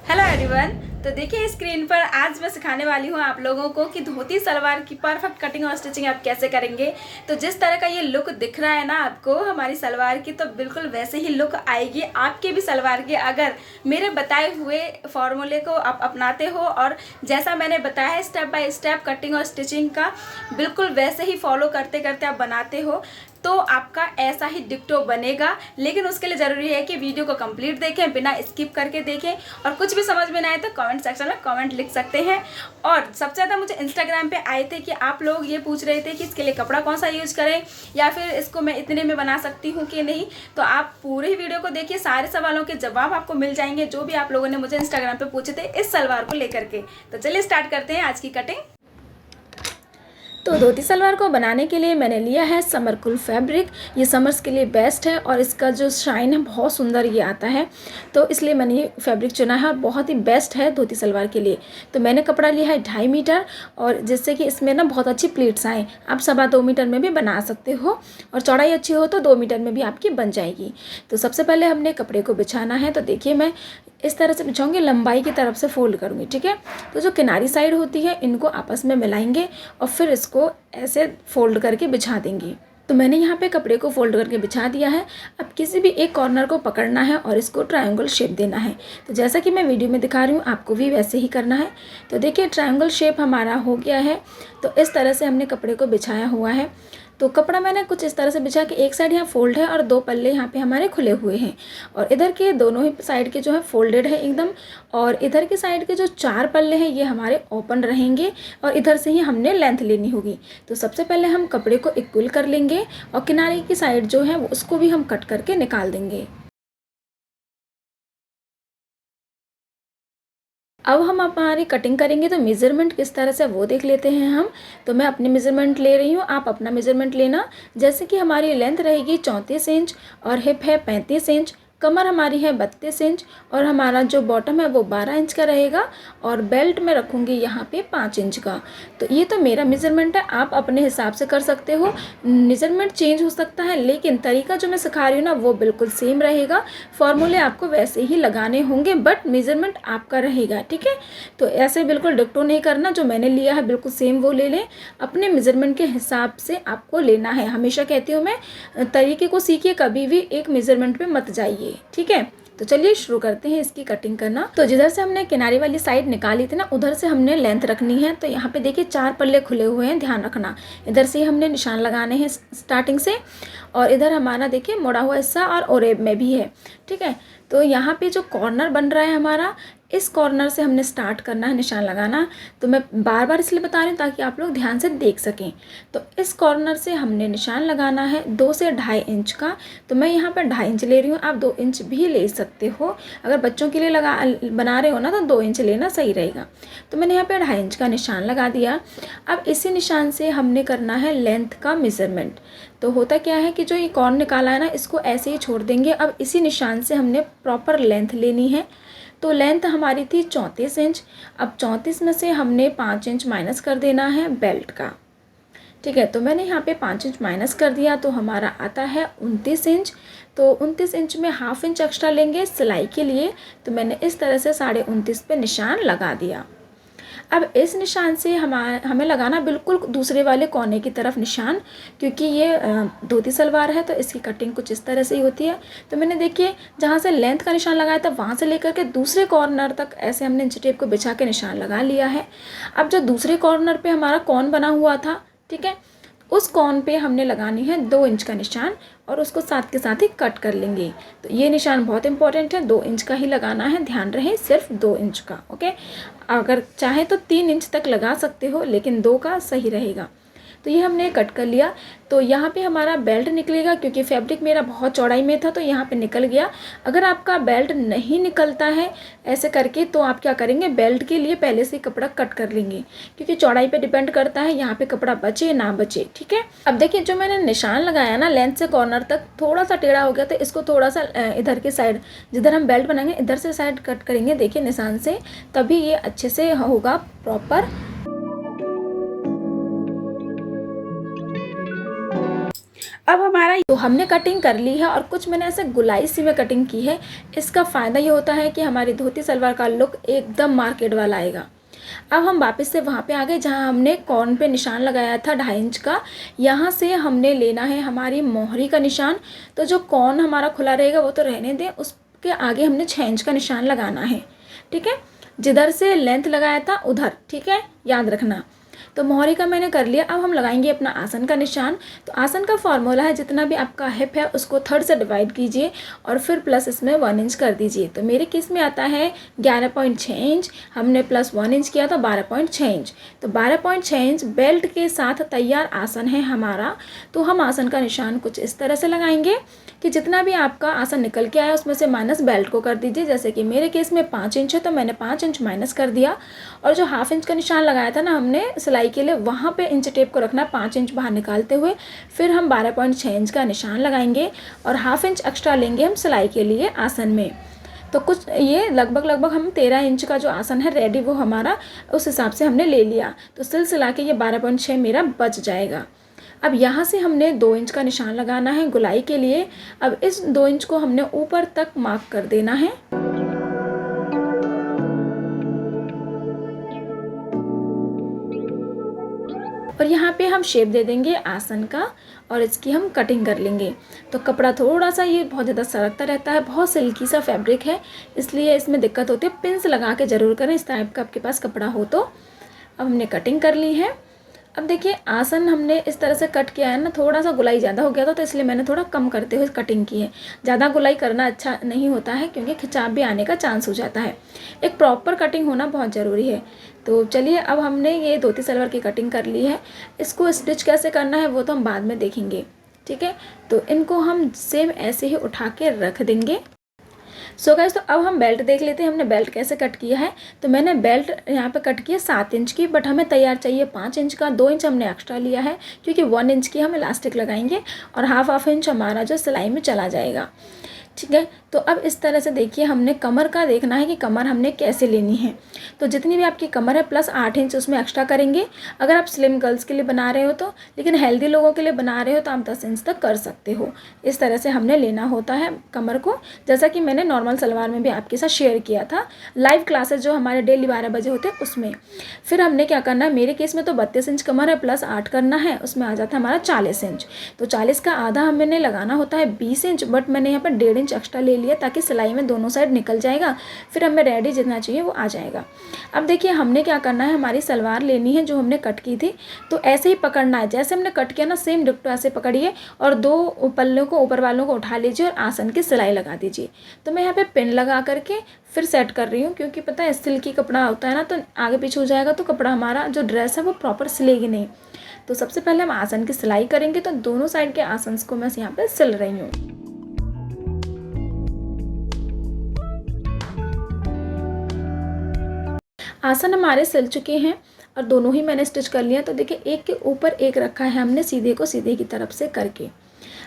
Hello everyone. तो देखिए screen पर आज मैं सिखाने वाली हूँ आप लोगों को कि धोती सलवार की परफेक्ट कटिंग और स्टिचिंग आप कैसे करेंगे। तो जिस तरह का ये लुक दिख रहा है ना आपको हमारी सलवार की, तो बिल्कुल वैसे ही लुक आएगी आपके भी सलवार की, अगर मेरे बताए हुए फॉर्मूले को आप अपनाते हो और जैसा मैंने बताया है स्टेप बाय स्टेप कटिंग और स्टिचिंग का बिल्कुल वैसे ही फॉलो करते करते आप बनाते हो तो आपका ऐसा ही डिक्टो बनेगा। लेकिन उसके लिए ज़रूरी है कि वीडियो को कंप्लीट देखें, बिना स्किप करके देखें, और कुछ भी समझ में ना आए तो कमेंट सेक्शन में कमेंट लिख सकते हैं। और सबसे ज़्यादा मुझे इंस्टाग्राम पे आए थे कि आप लोग ये पूछ रहे थे कि इसके लिए कपड़ा कौन सा यूज करें या फिर इसको मैं इतने में बना सकती हूँ कि नहीं। तो आप पूरे ही वीडियो को देखिए, सारे सवालों के जवाब आपको मिल जाएंगे जो भी आप लोगों ने मुझे इंस्टाग्राम पर पूछे थे इस सलवार को लेकर के। तो चलिए स्टार्ट करते हैं आज की कटिंग। तो धोती सलवार को बनाने के लिए मैंने लिया है समर कूल फैब्रिक। ये समर्स के लिए बेस्ट है और इसका जो शाइन है बहुत सुंदर ये आता है, तो इसलिए मैंने ये फैब्रिक चुना है और बहुत ही बेस्ट है धोती सलवार के लिए। तो मैंने कपड़ा लिया है 2.5 मीटर, और जिससे कि इसमें ना बहुत अच्छी प्लीट्स आएँ। आप 2.25 मीटर में भी बना सकते हो और चौड़ाई अच्छी हो तो 2 मीटर में भी आपकी बन जाएगी। तो सबसे पहले हमने कपड़े को बिछाना है। तो देखिए मैं इस तरह से बिछाऊंगी, लंबाई की तरफ से फोल्ड करूँगी, ठीक है। तो जो किनारी साइड होती है इनको आपस में मिलाएंगे और फिर इसको ऐसे फोल्ड करके बिछा देंगे। तो मैंने यहाँ पे कपड़े को फोल्ड करके बिछा दिया है। अब किसी भी एक कॉर्नर को पकड़ना है और इसको ट्रायंगल शेप देना है। तो जैसा कि मैं वीडियो में दिखा रही हूँ आपको भी वैसे ही करना है। तो देखिए ट्रायंगल शेप हमारा हो गया है। तो इस तरह से हमने कपड़े को बिछाया हुआ है। तो कपड़ा मैंने कुछ इस तरह से बिछा कि एक साइड यहाँ फोल्ड है और 2 पल्ले यहाँ पे हमारे खुले हुए हैं, और इधर के दोनों ही साइड के जो है फोल्डेड है एकदम, और इधर के साइड के जो 4 पल्ले हैं ये हमारे ओपन रहेंगे और इधर से ही हमने लेंथ लेनी होगी। तो सबसे पहले हम कपड़े को इक्वल कर लेंगे और किनारे की साइड जो है उसको भी हम कट करके निकाल देंगे। अब हम हमारी कटिंग करेंगे तो मेज़रमेंट किस तरह से वो देख लेते हैं हम। तो मैं अपनी मेज़रमेंट ले रही हूँ, आप अपना मेज़रमेंट लेना। जैसे कि हमारी लेंथ रहेगी 34 इंच और हिप है 35 इंच, कमर हमारी है 32 इंच और हमारा जो बॉटम है वो 12 इंच का रहेगा, और बेल्ट में रखूँगी यहाँ पे 5 इंच का। तो ये तो मेरा मेज़रमेंट है, आप अपने हिसाब से कर सकते हो। मेज़रमेंट चेंज हो सकता है लेकिन तरीका जो मैं सिखा रही हूँ ना वो बिल्कुल सेम रहेगा। फॉर्मूले आपको वैसे ही लगाने होंगे बट मेज़रमेंट आपका रहेगा, ठीक है। तो ऐसे बिल्कुल डिक्टो नहीं करना, जो मैंने लिया है बिल्कुल सेम वो ले लें। अपने मेज़रमेंट के हिसाब से आपको लेना है। हमेशा कहती हूँ मैं, तरीके को सीखिए, कभी भी एक मेज़रमेंट पे मत जाइए, ठीक है। तो चलिए शुरू करते हैं इसकी कटिंग करना। तो जिधर से हमने किनारे वाली साइड निकाली थी ना उधर से हमने लेंथ रखनी है। तो यहाँ पे देखिए 4 पल्ले खुले हुए हैं, ध्यान रखना। इधर से हमने निशान लगाने हैं स्टार्टिंग से, और इधर हमारा देखिए मुड़ा हुआ हिस्सा और ओरेब में भी है, ठीक है। तो यहाँ पे जो कॉर्नर बन रहा है हमारा, इस कॉर्नर से हमने स्टार्ट करना है निशान लगाना। तो मैं बार बार इसलिए बता रही हूँ ताकि आप लोग ध्यान से देख सकें। तो इस कॉर्नर से हमने निशान लगाना है 2 से 2.5 इंच का। तो मैं यहाँ पर 2.5 इंच ले रही हूँ, आप 2 इंच भी ले सकते हो। अगर बच्चों के लिए बना रहे हो ना तो 2 इंच लेना सही रहेगा। तो मैंने यहाँ पे 2.5 इंच का निशान लगा दिया। अब इसी निशान से हमने करना है लेंथ का मेज़रमेंट। तो होता क्या है कि जो ये कॉर्न निकाला है ना इसको ऐसे ही छोड़ देंगे। अब इसी निशान से हमने प्रॉपर लेंथ लेनी है। तो लेंथ हमारी थी 34 इंच। अब 34 में से हमने 5 इंच माइनस कर देना है बेल्ट का, ठीक है। तो मैंने यहाँ पे 5 इंच माइनस कर दिया तो हमारा आता है 29 इंच। तो 29 इंच में 1/2 इंच एक्स्ट्रा लेंगे सिलाई के लिए। तो मैंने इस तरह से 29.5 पे निशान लगा दिया। अब इस निशान से हमें लगाना बिल्कुल दूसरे वाले कोने की तरफ निशान, क्योंकि ये धोती सलवार है तो इसकी कटिंग कुछ इस तरह से ही होती है। तो मैंने देखिए जहाँ से लेंथ का निशान लगाया था वहाँ से लेकर के दूसरे कॉर्नर तक ऐसे हमने इंची टेप को बिछा के निशान लगा लिया है। अब जो दूसरे कॉर्नर पे हमारा कॉन बना हुआ था, ठीक है, उस कॉन पे हमने लगानी है 2 इंच का निशान और उसको साथ के साथ ही कट कर लेंगे। तो ये निशान बहुत इंपॉर्टेंट है, 2 इंच का ही लगाना है, ध्यान रहे सिर्फ 2 इंच का, ओके। अगर चाहे तो 3 इंच तक लगा सकते हो लेकिन 2 का सही रहेगा। तो ये हमने कट कर लिया। तो यहाँ पे हमारा बेल्ट निकलेगा, क्योंकि फैब्रिक मेरा बहुत चौड़ाई में था तो यहाँ पे निकल गया। अगर आपका बेल्ट नहीं निकलता है ऐसे करके तो आप क्या करेंगे, बेल्ट के लिए पहले से कपड़ा कट कर लेंगे, क्योंकि चौड़ाई पे डिपेंड करता है यहाँ पे कपड़ा बचे ना बचे, ठीक है। अब देखिए जो मैंने निशान लगाया ना लेंथ से कॉर्नर तक थोड़ा सा टेढ़ा हो गया, तो इसको थोड़ा सा इधर के साइड जिधर हम बेल्ट बनाएंगे इधर से साइड कट करेंगे, देखिए निशान से, तभी ये अच्छे से होगा प्रॉपर। अब हमारा तो हमने कटिंग कर ली है और कुछ मैंने ऐसे गुलाई सी में कटिंग की है। इसका फ़ायदा ये होता है कि हमारी धोती सलवार का लुक एकदम मार्केट वाला आएगा। अब हम वापस से वहाँ पे आ गए जहाँ हमने कॉर्न पे निशान लगाया था 2.5 इंच का। यहाँ से हमने लेना है हमारी मोहरी का निशान। तो जो कॉर्न हमारा खुला रहेगा वो तो रहने दें, उसके आगे हमने 6 इंच का निशान लगाना है। ठीक है, जिधर से लेंथ लगाया था उधर, ठीक है, याद रखना। तो मोहरी का मैंने कर लिया। अब हम लगाएंगे अपना आसन का निशान। तो आसन का फॉर्मूला है जितना भी आपका हिप है उसको 3 से डिवाइड कीजिए और फिर प्लस इसमें 1 इंच कर दीजिए। तो मेरे केस में आता है 11.6 इंच, हमने प्लस 1 इंच किया तो 12.6 इंच। तो 12.6 इंच बेल्ट के साथ तैयार आसन है हमारा। तो हम आसन का निशान कुछ इस तरह से लगाएंगे कि जितना भी आपका आसन निकल के आया उसमें से माइनस बेल्ट को कर दीजिए। जैसे कि मेरे केस में 5 इंच है तो मैंने 5 इंच माइनस कर दिया। और जो 1/2 इंच का निशान लगाया था ना हमने सिलाई के लिए, वहाँ पे इंच टेप को रखना 5 इंच बाहर निकालते हुए। फिर हम 12.6 इंच का निशान लगाएंगे और 1/2 इंच एक्स्ट्रा लेंगे हम सिलाई के लिए आसन में। तो कुछ ये लगभग हम 13 इंच का जो आसन है रेडी वो हमारा उस हिसाब से हमने ले लिया। तो सिलसिला के ये 12.6 मेरा बच जाएगा। अब यहाँ से हमने 2 इंच का निशान लगाना है गुलाई के लिए। अब इस 2 इंच को हमने ऊपर तक मार्क कर देना है। और यहाँ पे हम शेप दे देंगे आसन का और इसकी हम कटिंग कर लेंगे। तो कपड़ा थोड़ा सा ये बहुत ज़्यादा सरकता रहता है, बहुत सिल्की सा फैब्रिक है, इसलिए इसमें दिक्कत होती है। पिंस लगा के ज़रूर करें इस टाइप का आपके पास कपड़ा हो तो। अब हमने कटिंग कर ली है। अब देखिए आसन हमने इस तरह से कट किया है ना, थोड़ा सा गुलाई ज़्यादा हो गया था तो इसलिए मैंने थोड़ा कम करते हुए कटिंग की है। ज़्यादा गुलाई करना अच्छा नहीं होता है क्योंकि खिंचाव भी आने का चांस हो जाता है। एक प्रॉपर कटिंग होना बहुत ज़रूरी है। तो चलिए अब हमने ये धोती सलवार की कटिंग कर ली है। इसको स्टिच कैसे करना है वो तो हम बाद में देखेंगे। ठीक है, तो इनको हम सेम ऐसे ही उठा के रख देंगे। सो गाइस, तो अब हम बेल्ट देख लेते हैं हमने बेल्ट कैसे कट किया है। तो मैंने बेल्ट यहाँ पे कट किया 7 इंच की, बट हमें तैयार चाहिए 5 इंच का। 2 इंच हमने एक्स्ट्रा लिया है क्योंकि 1 इंच की हम इलास्टिक लगाएंगे और हाफ इंच हमारा जो सिलाई में चला जाएगा। ठीक है, तो अब इस तरह से देखिए हमने कमर का देखना है कि कमर हमने कैसे लेनी है। तो जितनी भी आपकी कमर है प्लस 8 इंच उसमें एक्स्ट्रा करेंगे अगर आप स्लिम गर्ल्स के लिए बना रहे हो तो। लेकिन हेल्दी लोगों के लिए बना रहे हो तो आप 10 इंच तक कर सकते हो। इस तरह से हमने लेना होता है कमर को, जैसा कि मैंने नॉर्मल सलवार में भी आपके साथ शेयर किया था लाइव क्लासेस जो हमारे डेली 12 बजे होते हैं उसमें। फिर हमने क्या करना है, मेरे केस में तो 32 इंच कमर है प्लस 8 करना है, उसमें आ जाता है हमारा 40 इंच। तो 40 का आधा हमने लगाना होता है 20 इंच, बट मैंने यहाँ पर 1.5 इंच एक्स्ट्रा ले लिया ताकि सिलाई में दोनों साइड निकल जाएगा। फिर हमें रेडी जितना चाहिए वो आ जाएगा। अब देखिए हमने क्या करना है, हमारी सलवार लेनी है जो हमने कट की थी, तो ऐसे ही पकड़ना है जैसे हमने कट किया ना, सेम डिप्टो ऐसे पकड़िए और 2 पल्लों को ऊपर वालों को उठा लीजिए और आसन की सिलाई लगा दीजिए। तो मैं यहाँ पे पिन लगा करके फिर सेट कर रही हूँ क्योंकि पता है सिल्की कपड़ा होता है ना, तो आगे पीछे हो जाएगा तो कपड़ा हमारा जो ड्रेस है वो प्रॉपर सिलेगी नहीं। तो सबसे पहले हम आसन की सिलाई करेंगे। तो दोनों साइड के आसन को मैं यहाँ पे सिल रही हूँ। आसन हमारे सिल चुके हैं और दोनों ही मैंने स्टिच कर लिया। तो देखिए एक के ऊपर एक रखा है हमने सीधे को सीधे की तरफ से करके।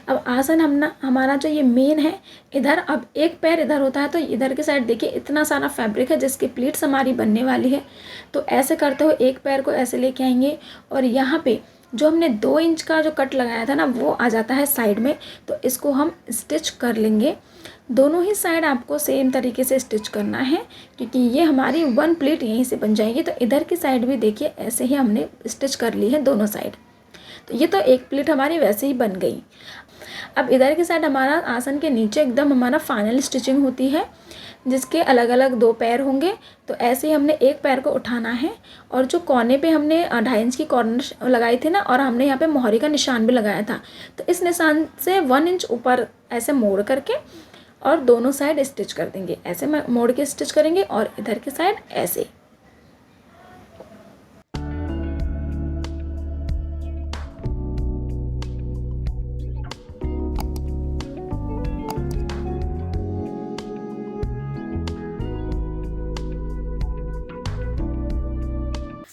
अब आसन हमारा जो ये मेन है इधर, अब एक पैर इधर होता है तो इधर की साइड देखिए इतना सारा फैब्रिक है जिसकी प्लीट्स हमारी बनने वाली है। तो ऐसे करते हुए एक पैर को ऐसे लेके आएंगे और यहाँ पे जो हमने 2 इंच का जो कट लगाया था ना वो आ जाता है साइड में। तो इसको हम स्टिच कर लेंगे। दोनों ही साइड आपको सेम तरीके से स्टिच करना है क्योंकि ये हमारी 1 प्लीट यहीं से बन जाएगी। तो इधर की साइड भी देखिए ऐसे ही हमने स्टिच कर ली है दोनों साइड। तो ये तो एक प्लीट हमारी वैसे ही बन गई। अब इधर की साइड हमारा आसन के नीचे एकदम हमारा फाइनल स्टिचिंग होती है जिसके अलग अलग 2 पैर होंगे। तो ऐसे ही हमने एक पैर को उठाना है और जो कोने पे हमने 2.5 इंच की कॉर्नर लगाई थी ना, और हमने यहाँ पे मोहरी का निशान भी लगाया था, तो इस निशान से 1 इंच ऊपर ऐसे मोड़ करके और दोनों साइड स्टिच कर देंगे। ऐसे मोड़ के स्टिच करेंगे और इधर की साइड ऐसे।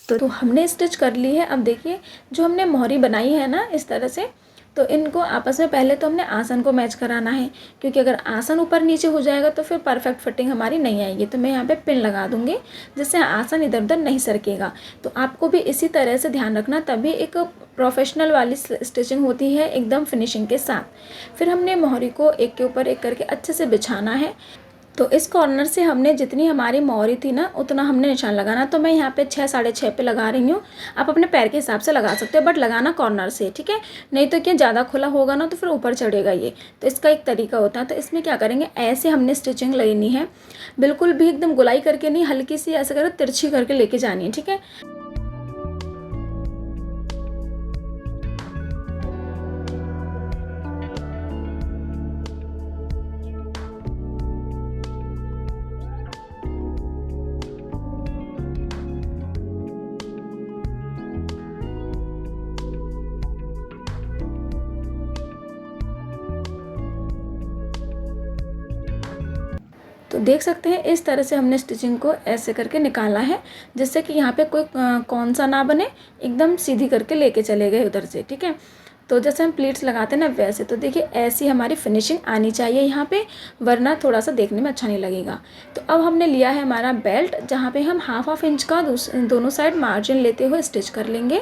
तो हमने स्टिच कर ली है। अब देखिए जो हमने मोहरी बनाई है ना इस तरह से, तो इनको आपस में पहले तो हमने आसन को मैच कराना है, क्योंकि अगर आसन ऊपर नीचे हो जाएगा तो फिर परफेक्ट फिटिंग हमारी नहीं आएगी। तो मैं यहाँ पे पिन लगा दूँगी जिससे आसन इधर उधर नहीं सरकेगा। तो आपको भी इसी तरह से ध्यान रखना, तभी एक प्रोफेशनल वाली स्टिचिंग होती है एकदम फिनिशिंग के साथ। फिर हमने मोहरी को एक के ऊपर एक करके अच्छे से बिछाना है। तो इस कॉर्नर से हमने जितनी हमारी मोहरी थी ना उतना हमने निशान लगाना। तो मैं यहाँ पे 6 साढ़े 6 पे लगा रही हूँ। आप अपने पैर के हिसाब से लगा सकते हो, बट लगाना कॉर्नर से, ठीक है। नहीं तो क्या ज़्यादा खुला होगा ना तो फिर ऊपर चढ़ेगा ये। तो इसका एक तरीका होता है। तो इसमें क्या करेंगे, ऐसे हमने स्टिचिंग लेनी है, बिल्कुल भी एकदम गुलाई करके नहीं, हल्की सी ऐसे करो तिरछी करके लेके जानी है, ठीक है। तो देख सकते हैं इस तरह से हमने स्टिचिंग को ऐसे करके निकाला है, जिससे कि यहाँ पे कोई कौन सा ना बने, एकदम सीधी करके लेके चले गए उधर से, ठीक है। तो जैसे हम प्लीट्स लगाते हैं ना वैसे, तो देखिए ऐसी हमारी फिनिशिंग आनी चाहिए यहाँ पे, वरना थोड़ा सा देखने में अच्छा नहीं लगेगा। तो अब हमने लिया है हमारा बेल्ट, जहाँ पे हम हाफ इंच का दोनों साइड मार्जिन लेते हुए स्टिच कर लेंगे।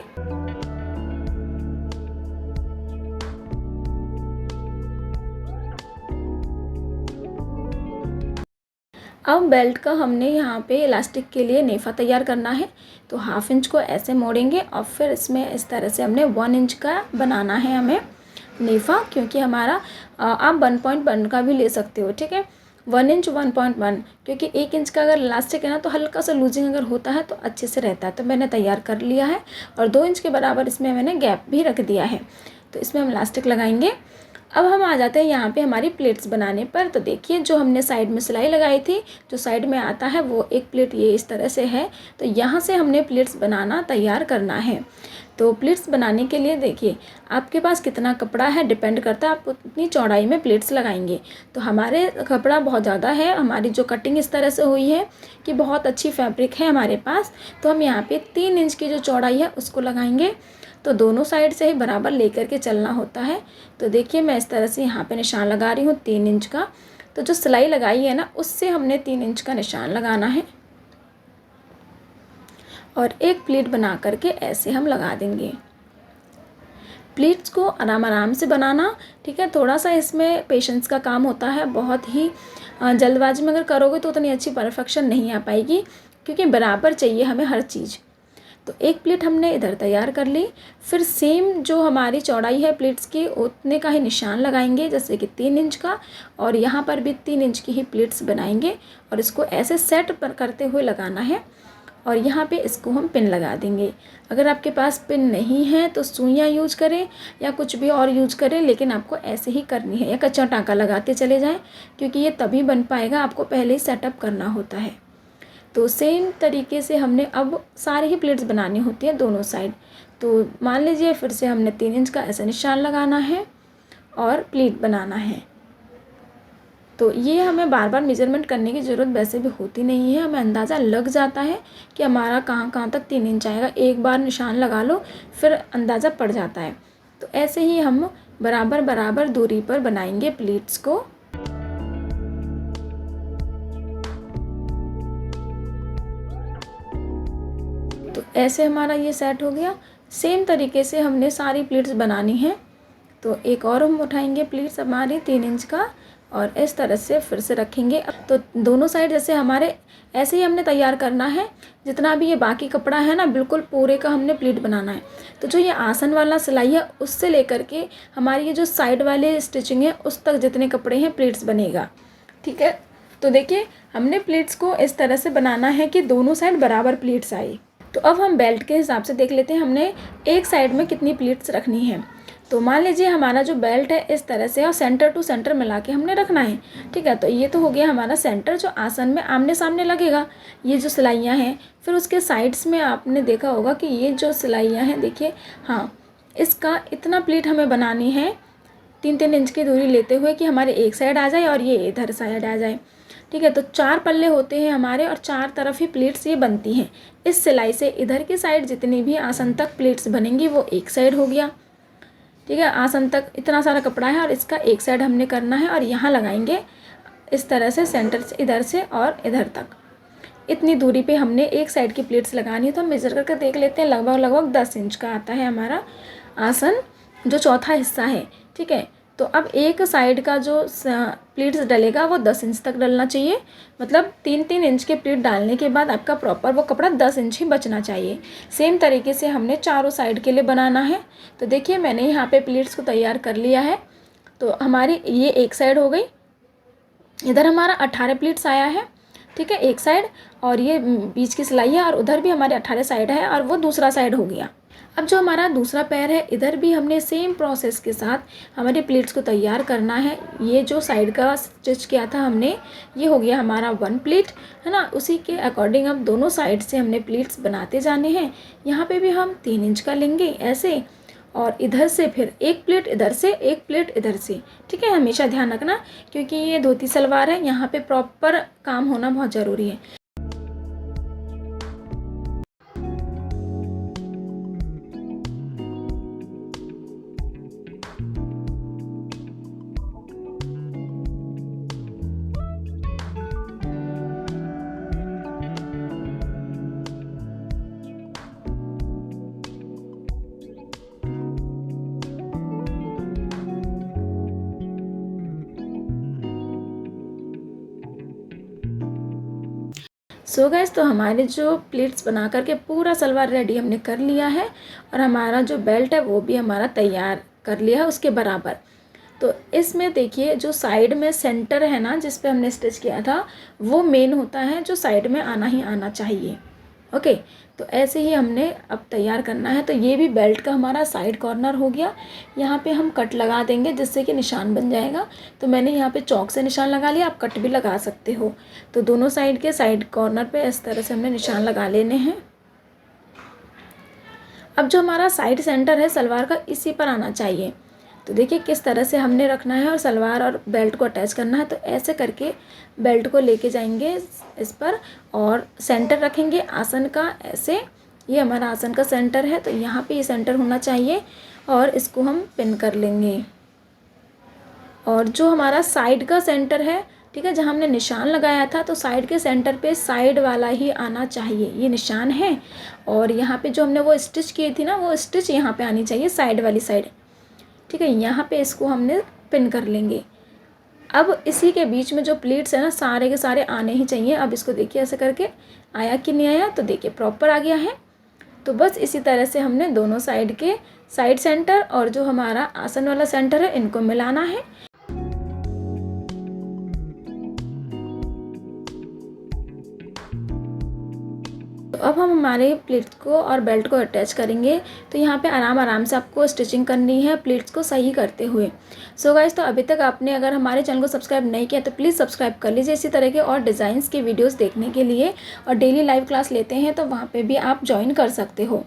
अब बेल्ट का हमने यहाँ पे इलास्टिक के लिए नेफा तैयार करना है। तो हाफ इंच को ऐसे मोड़ेंगे और फिर इसमें इस तरह से हमने 1 इंच का बनाना है हमें नेफा, क्योंकि हमारा आप 1.1 का भी ले सकते हो, ठीक है। 1 इंच 1.1, क्योंकि 1 इंच का अगर इलास्टिक है ना तो हल्का सा लूजिंग अगर होता है तो अच्छे से रहता है। तो मैंने तैयार कर लिया है और 2 इंच के बराबर इसमें मैंने गैप भी रख दिया है। तो इसमें हम इलास्टिक लगाएंगे। अब हम आ जाते हैं यहाँ पे हमारी प्लेट्स बनाने पर। तो देखिए जो हमने साइड में सिलाई लगाई थी, जो साइड में आता है वो एक प्लेट ये इस तरह से है। तो यहाँ से हमने प्लेट्स बनाना तैयार करना है। तो प्लेट्स बनाने के लिए देखिए आपके पास कितना कपड़ा है डिपेंड करता है, आप उतनी चौड़ाई में प्लेट्स लगाएंगे। तो हमारे कपड़ा बहुत ज़्यादा है, हमारी जो कटिंग इस तरह से हुई है कि बहुत अच्छी फैब्रिक है हमारे पास। तो हम यहाँ पे 3 इंच की जो चौड़ाई है उसको लगाएंगे। तो दोनों साइड से ही बराबर लेकर के चलना होता है। तो देखिए मैं इस तरह से यहाँ पे निशान लगा रही हूँ 3 इंच का। तो जो सिलाई लगाई है ना उससे हमने 3 इंच का निशान लगाना है और एक प्लीट बना करके ऐसे हम लगा देंगे। प्लीट्स को आराम आराम से बनाना, ठीक है। थोड़ा सा इसमें पेशेंस का काम होता है, बहुत ही जल्दबाजी में अगर करोगे तो उतनी अच्छी परफेक्शन नहीं आ पाएगी, क्योंकि बराबर चाहिए हमें हर चीज़। तो एक प्लेट हमने इधर तैयार कर ली। फिर सेम जो हमारी चौड़ाई है प्लेट्स की उतने का ही निशान लगाएंगे, जैसे कि 3 इंच का, और यहाँ पर भी 3 इंच की ही प्लेट्स बनाएंगे और इसको ऐसे सेट पर करते हुए लगाना है। और यहाँ पे इसको हम पिन लगा देंगे। अगर आपके पास पिन नहीं है तो सुइयाँ यूज करें या कुछ भी और यूज करें, लेकिन आपको ऐसे ही करनी है, या कच्चा टाँका लगाते चले जाएं, क्योंकि ये तभी बन पाएगा, आपको पहले ही सेटअप करना होता है। तो सेम तरीके से हमने अब सारे ही प्लेट्स बनानी होती है दोनों साइड। तो मान लीजिए फिर से हमने 3 इंच का ऐसा निशान लगाना है और प्लेट बनाना है। तो ये हमें बार बार मेज़रमेंट करने की ज़रूरत वैसे भी होती नहीं है, हमें अंदाज़ा लग जाता है कि हमारा कहाँ तक 3 इंच आएगा। एक बार निशान लगा लो फिर अंदाज़ा पड़ जाता है। तो ऐसे ही हम बराबर बराबर दूरी पर बनाएंगे प्लेट्स को। तो ऐसे हमारा ये सेट हो गया। सेम तरीके से हमने सारी प्लेट्स बनानी है। तो एक और हम उठाएंगे प्लेट्स हमारी 3 इंच का और इस तरह से फिर से रखेंगे। अब तो दोनों साइड जैसे हमारे ऐसे ही हमने तैयार करना है। जितना भी ये बाकी कपड़ा है ना बिल्कुल पूरे का हमने प्लेट बनाना है। तो जो ये आसन वाला सिलाई है उससे लेकर के हमारी ये जो साइड वाले स्टिचिंग है उस तक जितने कपड़े हैं प्लेट्स बनेगा, ठीक है। तो देखिए हमने प्लेट्स को इस तरह से बनाना है कि दोनों साइड बराबर प्लेट्स आए। तो अब हम बेल्ट के हिसाब से देख लेते हैं हमने एक साइड में कितनी प्लेट्स रखनी है। तो मान लीजिए हमारा जो बेल्ट है इस तरह से और सेंटर टू सेंटर मिला के हमने रखना है, ठीक है। तो ये तो हो गया हमारा सेंटर जो आसन में आमने सामने लगेगा। ये जो सिलाइयाँ हैं फिर उसके साइड्स में आपने देखा होगा कि ये जो सिलाइयाँ हैं देखिए, हाँ इसका इतना प्लेट हमें बनानी है 3-3 इंच की दूरी लेते हुए कि हमारे एक साइड आ जाए और ये इधर साइड आ जाए, ठीक है। तो 4 पल्ले होते हैं हमारे और 4 तरफ ही प्लेट्स ये बनती हैं। इस सिलाई से इधर की साइड जितनी भी आसन तक प्लेट्स बनेंगी वो एक साइड हो गया, ठीक है। आसन तक इतना सारा कपड़ा है और इसका एक साइड हमने करना है और यहाँ लगाएंगे इस तरह से सेंटर से इधर से और इधर तक। इतनी दूरी पे हमने एक साइड की प्लेट्स लगानी है। तो हम मेज़र करके देख लेते हैं। लगभग 10 इंच का आता है हमारा आसन, जो चौथा हिस्सा है। ठीक है। तो अब एक साइड का जो प्लीट्स डलेगा वो 10 इंच तक डलना चाहिए। मतलब 3-3 इंच के प्लीट डालने के बाद आपका प्रॉपर वो कपड़ा 10 इंच ही बचना चाहिए। सेम तरीके से हमने चारों साइड के लिए बनाना है। तो देखिए मैंने यहाँ पे प्लीट्स को तैयार कर लिया है। तो हमारी ये एक साइड हो गई। इधर हमारा 18 प्लीट्स आया है। ठीक है, एक साइड, और ये बीच की सिलाई है और उधर भी हमारे 18 साइड है और वो दूसरा साइड हो गया। अब जो हमारा दूसरा पैर है, इधर भी हमने सेम प्रोसेस के साथ हमारे प्लीट्स को तैयार करना है। ये जो साइड का स्टिच किया था हमने, ये हो गया हमारा 1 प्लीट, है ना। उसी के अकॉर्डिंग अब दोनों साइड से हमने प्लीट्स बनाते जाने हैं। यहाँ पे भी हम 3 इंच का लेंगे ऐसे, और इधर से फिर एक प्लेट इधर से, एक प्लेट इधर से। ठीक है, हमेशा ध्यान रखना क्योंकि ये धोती सलवार है, यहाँ पे प्रॉपर काम होना बहुत ज़रूरी है। सो गाइस, तो हमारे जो प्लीट्स बना करके पूरा सलवार रेडी हमने कर लिया है और हमारा जो बेल्ट है वो भी हमारा तैयार कर लिया है उसके बराबर। तो इसमें देखिए जो साइड में सेंटर है ना, जिस पे हमने स्टिच किया था, वो मेन होता है, जो साइड में आना ही आना चाहिए। ओके, तो ऐसे ही हमने अब तैयार करना है। तो ये भी बेल्ट का हमारा साइड कॉर्नर हो गया। यहाँ पे हम कट लगा देंगे जिससे कि निशान बन जाएगा। तो मैंने यहाँ पे चौक से निशान लगा लिया, आप कट भी लगा सकते हो। तो दोनों साइड के साइड कॉर्नर पे इस तरह से हमने निशान लगा लेने हैं। अब जो हमारा साइड सेंटर है सलवार का, इसी पर आना चाहिए। तो देखिए किस तरह से हमने रखना है और सलवार और बेल्ट को अटैच करना है। तो ऐसे करके बेल्ट को लेके जाएंगे इस पर और सेंटर रखेंगे आसन का ऐसे। ये हमारा आसन का सेंटर है, तो यहाँ पे ये सेंटर होना चाहिए और इसको हम पिन कर लेंगे। और जो हमारा साइड का सेंटर है, ठीक है, जहाँ हमने निशान लगाया था, तो साइड के सेंटर पे साइड वाला ही आना चाहिए। ये निशान है और यहाँ पे जो हमने वो स्टिच की थी ना, वो स्टिच यहाँ पे आनी चाहिए, साइड वाली साइड। ठीक है, यहाँ पे इसको हमने पिन कर लेंगे। अब इसी के बीच में जो प्लीट्स है ना, सारे के सारे आने ही चाहिए। अब इसको देखिए ऐसे करके आया कि नहीं आया, तो देखिए प्रॉपर आ गया है। तो बस इसी तरह से हमने दोनों साइड के साइड सेंटर और जो हमारा आसन वाला सेंटर है, इनको मिलाना है। अब हम हमारे प्लीट्स को और बेल्ट को अटैच करेंगे। तो यहाँ पे आराम से आपको स्टिचिंग करनी है प्लीट्स को सही करते हुए। सो गाइस, तो अभी तक आपने अगर हमारे चैनल को सब्सक्राइब नहीं किया तो प्लीज़ सब्सक्राइब कर लीजिए इसी तरह के और डिज़ाइंस की वीडियोस देखने के लिए। और डेली लाइव क्लास लेते हैं तो वहाँ पे भी आप ज्वाइन कर सकते हो।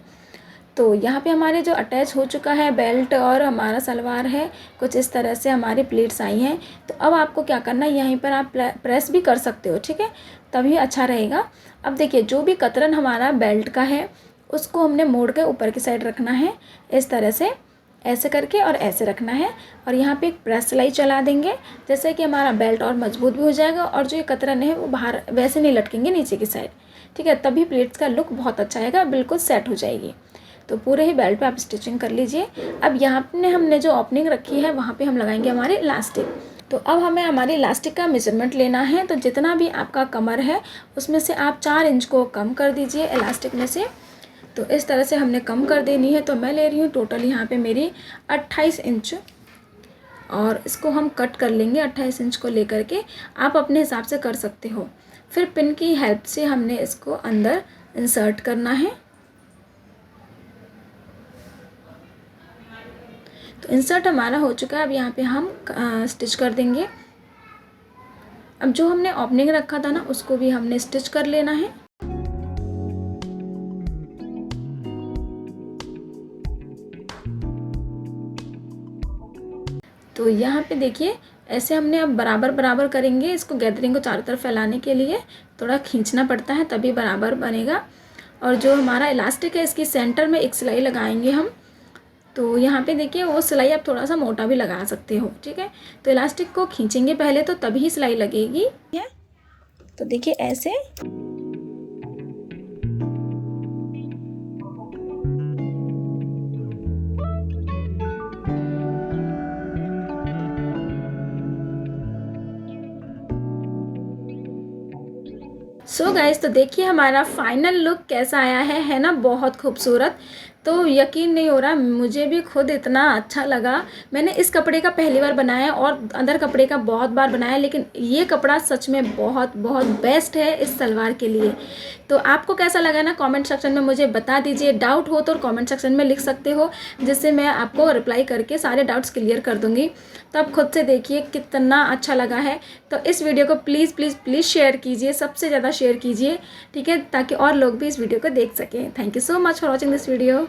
तो यहाँ पे हमारे जो अटैच हो चुका है बेल्ट और हमारा सलवार है, कुछ इस तरह से हमारी प्लीट्स आई हैं। तो अब आपको क्या करना है, यहीं पर आप प्रेस भी कर सकते हो, ठीक है, तभी अच्छा रहेगा। अब देखिए जो भी कतरन हमारा बेल्ट का है उसको हमने मोड़ के ऊपर की साइड रखना है इस तरह से, ऐसे करके और ऐसे रखना है। और यहाँ पे एक प्रेस सिलाई चला देंगे जैसे कि हमारा बेल्ट और मजबूत भी हो जाएगा और जो ये कतरन है वो बाहर वैसे नहीं लटकेंगे नीचे की साइड। ठीक है, तभी प्लीट्स का लुक बहुत अच्छा आएगा, बिल्कुल सेट हो जाएगी। तो पूरे ही बेल्ट पे आप स्टिचिंग कर लीजिए। अब यहाँ पे हमने जो ओपनिंग रखी है वहाँ पे हम लगाएंगे हमारे इलास्टिक। तो अब हमें हमारे इलास्टिक का मेजरमेंट लेना है। तो जितना भी आपका कमर है उसमें से आप 4 इंच को कम कर दीजिए इलास्टिक में से। तो इस तरह से हमने कम कर देनी है। तो मैं ले रही हूँ टोटल यहाँ पे मेरी 28 इंच और इसको हम कट कर लेंगे 28 इंच को लेकर के। आप अपने हिसाब से कर सकते हो। फिर पिन की हेल्प से हमने इसको अंदर इंसर्ट करना है। तो इंसर्ट हमारा हो चुका है। अब यहाँ पे हम स्टिच कर देंगे। अब जो हमने ओपनिंग रखा था ना उसको भी हमने स्टिच कर लेना है। तो यहाँ पे देखिए ऐसे हमने अब बराबर बराबर करेंगे। इसको गैदरिंग को चारों तरफ फैलाने के लिए थोड़ा खींचना पड़ता है तभी बराबर बनेगा। और जो हमारा इलास्टिक है इसकी सेंटर में एक सिलाई लगाएंगे हम। तो यहाँ पे देखिए वो सिलाई आप थोड़ा सा मोटा भी लगा सकते हो, ठीक है। तो इलास्टिक को खींचेंगे पहले तो तभी सिलाई लगेगी, है। तो देखिए ऐसे। सो गाइस, तो देखिए हमारा फाइनल लुक कैसा आया है ना, बहुत खूबसूरत। तो यकीन नहीं हो रहा, मुझे भी खुद इतना अच्छा लगा। मैंने इस कपड़े का पहली बार बनाया और अदर कपड़े का बहुत बार बनाया, लेकिन ये कपड़ा सच में बहुत बहुत बेस्ट है इस सलवार के लिए। तो आपको कैसा लगा ना, कमेंट सेक्शन में मुझे बता दीजिए। डाउट हो तो कमेंट सेक्शन में लिख सकते हो, जिससे मैं आपको रिप्लाई करके सारे डाउट्स क्लियर कर दूँगी। तो आप खुद से देखिए कितना अच्छा लगा है। तो इस वीडियो को प्लीज़ प्लीज़ प्लीज़ शेयर कीजिए, सबसे ज़्यादा शेयर कीजिए, ठीक है, ताकि और लोग भी इस वीडियो को देख सकें। Thank you so much for watching this video.